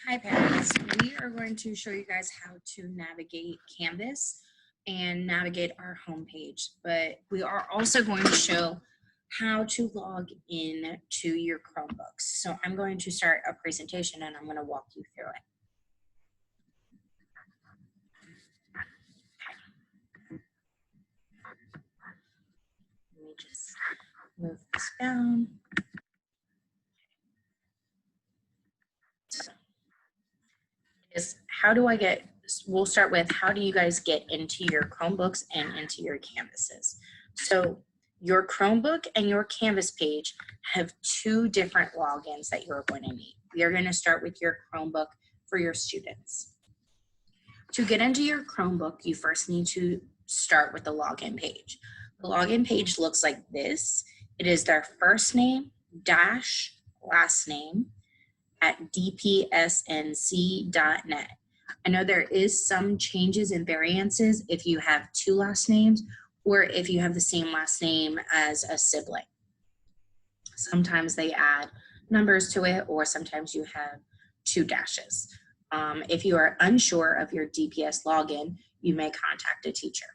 Hi parents, we are going to show you guys how to navigate Canvas and navigate our homepage, but we are also going to show how to log in to your Chromebooks. So I'm going to start a presentation and I'm going to walk you through it. Let me just move this down. We'll start with how do you guys get into your Chromebooks and into your Canvases. So your Chromebook and your Canvas page have two different logins that you're going to need. We are going to start with your Chromebook for your students. To get into your Chromebook, you first need to start with the login page. The login page looks like this. It is their first name dash last name at dpsnc.net. I know there is some changes and variances if you have two last names or if you have the same last name as a sibling. Sometimes they add numbers to it, or sometimes you have two dashes. If you are unsure of your DPS login, you may contact a teacher.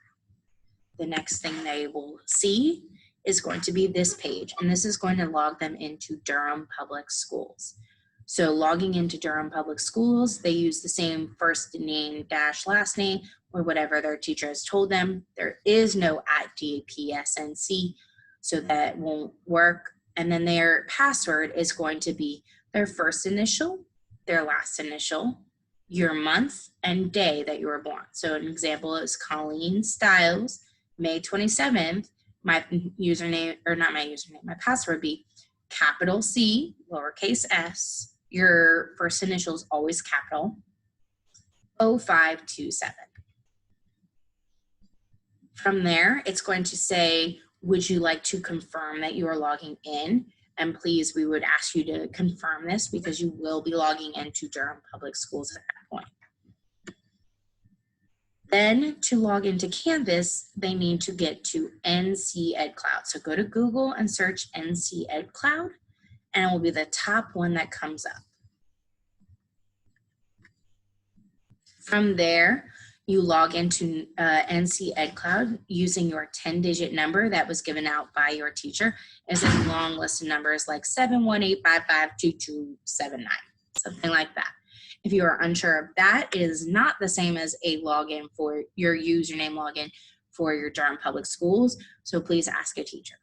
The next thing they will see is going to be this page, and this is going to log them into Durham Public Schools. So logging into Durham Public Schools, they use the same first name dash last name or whatever their teacher has told them. There is no at DPSNC, so that won't work. And then their password is going to be their first initial, their last initial, your month and day that you were born. So an example is Colleen Stiles, May 27th. My username, or not my username, my password would be capital C, lowercase s, your first initial is always capital, 0527. From there, it's going to say, would you like to confirm that you are logging in? And please, we would ask you to confirm this because you will be logging into Durham Public Schools at that point. Then to log into Canvas, they need to get to NCEDCLOUD. So go to Google and search NCEDCLOUD, and it will be the top one that comes up. From there, you log into NCEDCLOUD using your 10-digit number that was given out by your teacher. It's a long list of numbers like 718552279, something like that. If you are unsure of that, it is not the same as a login for your username login for your Durham Public Schools, so please ask a teacher.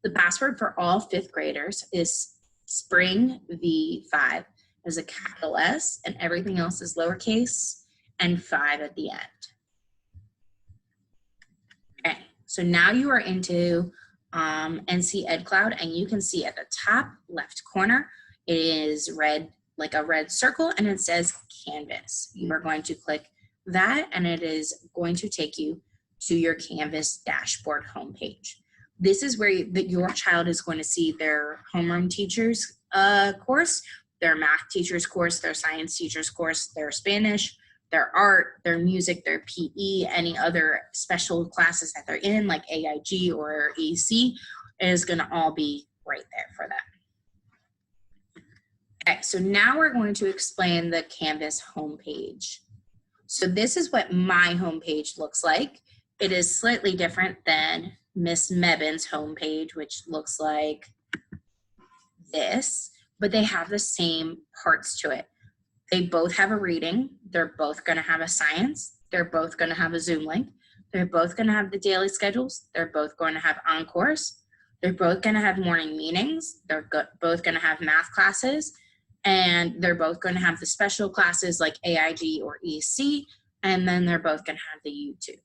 The password for all 5th graders is Spring V5. There's a capital S and everything else is lowercase and 5 at the end. Okay, so now you are into NCEDCLOUD, and you can see at the top left corner, it is red, like a red circle, and it says Canvas. You are going to click that, and it is going to take you to your Canvas dashboard homepage. This is where your child is going to see their homeroom teacher's course, their math teacher's course, their science teacher's course, their Spanish, their art, their music, their PE, any other special classes that they're in, like AIG or EC, is going to all be right there for them. Okay, so now we're going to explain the Canvas homepage. So this is what my homepage looks like. It is slightly different than Miss Mebin's homepage, which looks like this, but they have the same parts to it. They both have a reading. They're both going to have a science. They're both going to have a Zoom link. They're both going to have the daily schedules. They're both going to have encores. They're both going to have morning meetings. They're both going to have math classes. And they're both going to have the special classes like AIG or EC. And then they're both going to have the YouTube.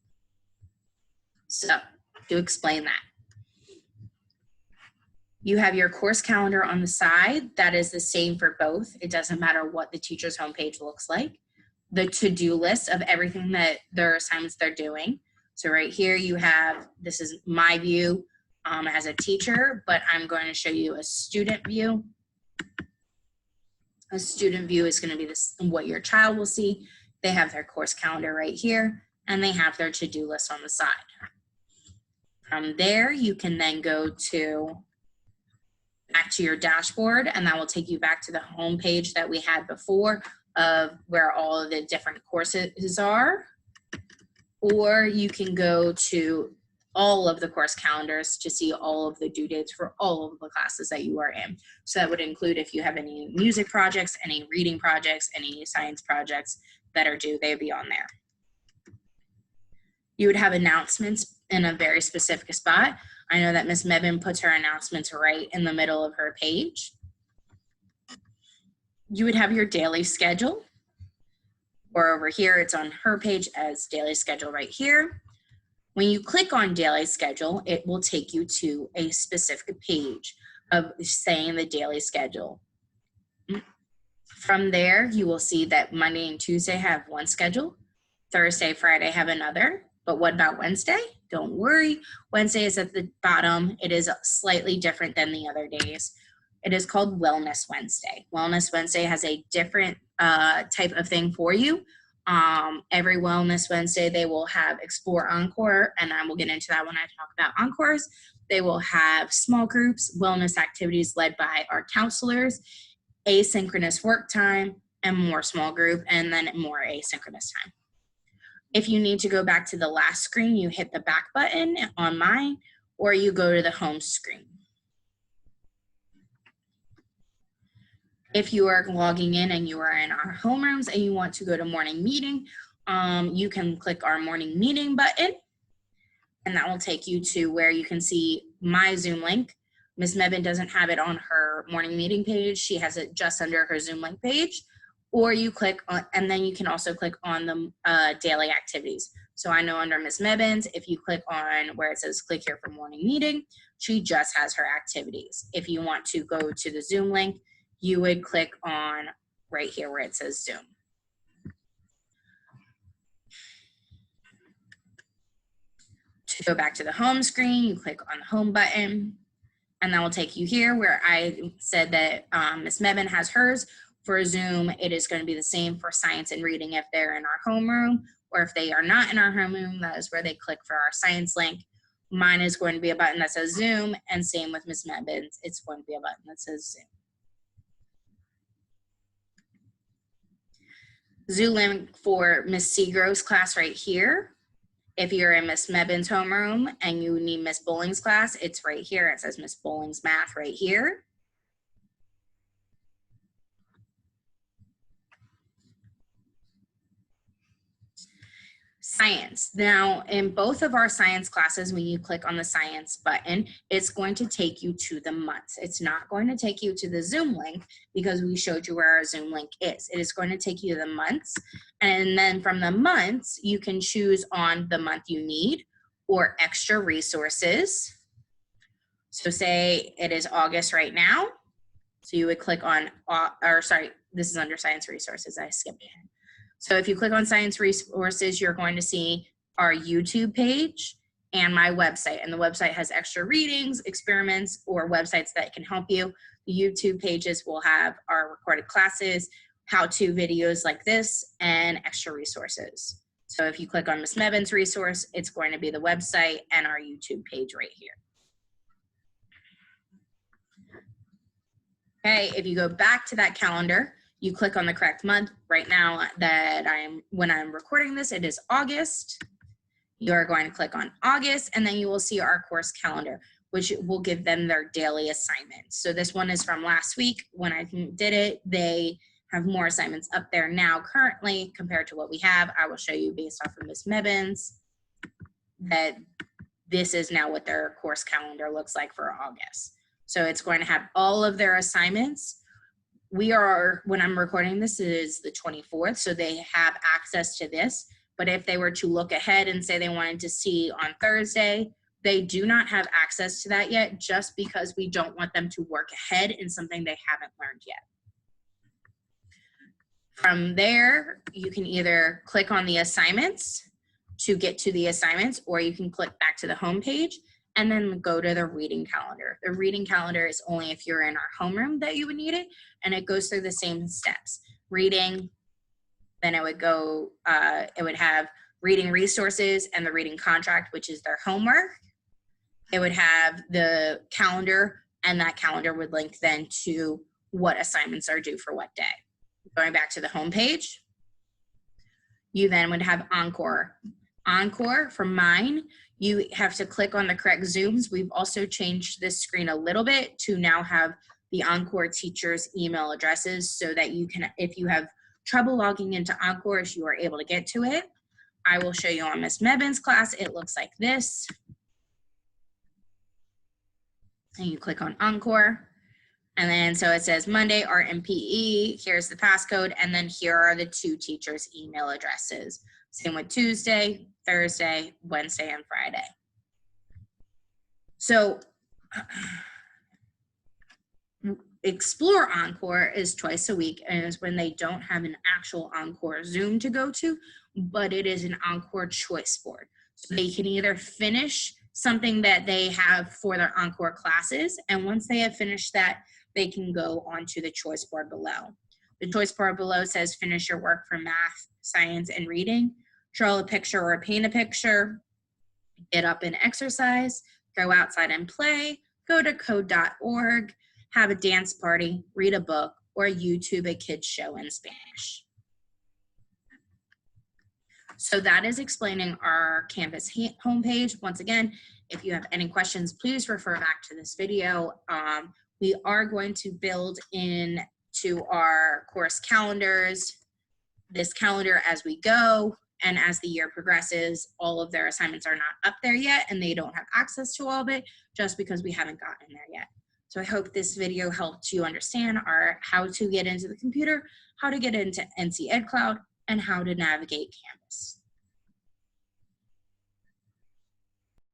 So to explain that, you have your course calendar on the side. That is the same for both. It doesn't matter what the teacher's homepage looks like. The to-do list of everything that their assignments they're doing. So right here you have, this is my view as a teacher, but I'm going to show you a student view. A student view is going to be this, what your child will see. They have their course calendar right here, and they have their to-do list on the side. From there, you can then go to back to your dashboard, and that will take you back to the home page that we had before of where all of the different courses are. Or you can go to all of the course calendars to see all of the due dates for all of the classes that you are in. So that would include if you have any music projects, any reading projects, any science projects that are due, they would be on there. You would have announcements in a very specific spot. I know that Ms. Mebin puts her announcements right in the middle of her page. You would have your daily schedule, or over here, it's on her page as daily schedule right here. When you click on daily schedule, it will take you to a specific page of saying the daily schedule. From there, you will see that Monday and Tuesday have one schedule, Thursday, Friday have another, but what about Wednesday? Don't worry, Wednesday is at the bottom. It is slightly different than the other days. It is called Wellness Wednesday. Wellness Wednesday has a different type of thing for you. Every Wellness Wednesday, they will have Explore Encore, and I will get into that when I talk about Encores. They will have small groups, wellness activities led by our counselors, asynchronous work time, and more small group, and then more asynchronous time. If you need to go back to the last screen, you hit the back button on mine, or you go to the home screen. If you are logging in and you are in our homerooms and you want to go to morning meeting, you can click our morning meeting button, and that will take you to where you can see my Zoom link. Ms. Mebin doesn't have it on her morning meeting page. She has it just under her Zoom link page, or you click on, and then you can also click on the daily activities. So I know under Ms. Mebin's, if you click on where it says click here for morning meeting, she just has her activities. If you want to go to the Zoom link, you would click on right here where it says Zoom. To go back to the home screen, you click on the home button, and that will take you here where I said that Ms. Mebin has hers. For Zoom, it is going to be the same for science and reading if they're in our homeroom, or if they are not in our homeroom, that is where they click for our science link. Mine is going to be a button that says Zoom, and same with Ms. Mebin's, it's going to be a button that says Zoom. Zoom link for Ms. Seagrove's class right here. If you're in Ms. Mebin's homeroom and you need Ms. Bowling's class, it's right here. It says Ms. Bowling's math right here. Science. Now, in both of our science classes, when you click on the science button, it's going to take you to the months. It's not going to take you to the Zoom link because we showed you where our Zoom link is. It is going to take you to the months. And then from the months, you can choose on the month you need or extra resources. So say it is August right now. So you would click on, this is under science resources. I skipped it. So if you click on science resources, you're going to see our YouTube page and my website. And the website has extra readings, experiments, or websites that can help you. The YouTube pages will have our recorded classes, how-to videos like this, and extra resources. So if you click on Ms. Mebin's resource, it's going to be the website and our YouTube page right here. Okay, if you go back to that calendar, you click on the correct month. Right now that when I'm recording this, it is August. You're going to click on August, and then you will see our course calendar, which will give them their daily assignments. So this one is from last week when I did it. They have more assignments up there now currently compared to what we have. I will show you based off of Ms. Mebin's that this is now what their course calendar looks like for August. So it's going to have all of their assignments. When I'm recording this, it is the 24th, so they have access to this. But if they were to look ahead and say they wanted to see on Thursday, they do not have access to that yet, just because we don't want them to work ahead in something they haven't learned yet. From there, you can either click on the assignments to get to the assignments, or you can click back to the home page and then go to the reading calendar. The reading calendar is only if you're in our homeroom that you would need it, and it goes through the same steps. Reading, then it would go, it would have reading resources and the reading contract, which is their homework. It would have the calendar and that calendar would link then to what assignments are due for what day. Going back to the home page, you then would have Encore. Encore for mine, you have to click on the correct Zooms. We've also changed this screen a little bit to now have the Encore teachers' email addresses so that you can, if you have trouble logging into Encore, you are able to get to it. I will show you on Miss Mebin's class. It looks like this. And you click on Encore. And then so it says Monday, art and PE, here's the passcode, and then here are the 2 teachers' email addresses. Same with Tuesday, Thursday, Wednesday, and Friday. So Explore Encore is twice a week, and is when they don't have an actual Encore Zoom to go to, but it is an Encore choice board. So they can either finish something that they have for their Encore classes, and once they have finished that, they can go onto the choice board below. The choice board below says finish your work for math, science, and reading, draw a picture or paint a picture, get up and exercise, go outside and play, go to code.org, have a dance party, read a book, or YouTube a kids show in Spanish. So that is explaining our Canvas homepage. Once again, if you have any questions, please refer back to this video. We are going to build in to our course calendars, this calendar as we go, and as the year progresses, all of their assignments are not up there yet, and they don't have access to all of it just because we haven't gotten there yet. So I hope this video helped you understand how to get into the computer, how to get into NCEDCLOUD, and how to navigate Canvas.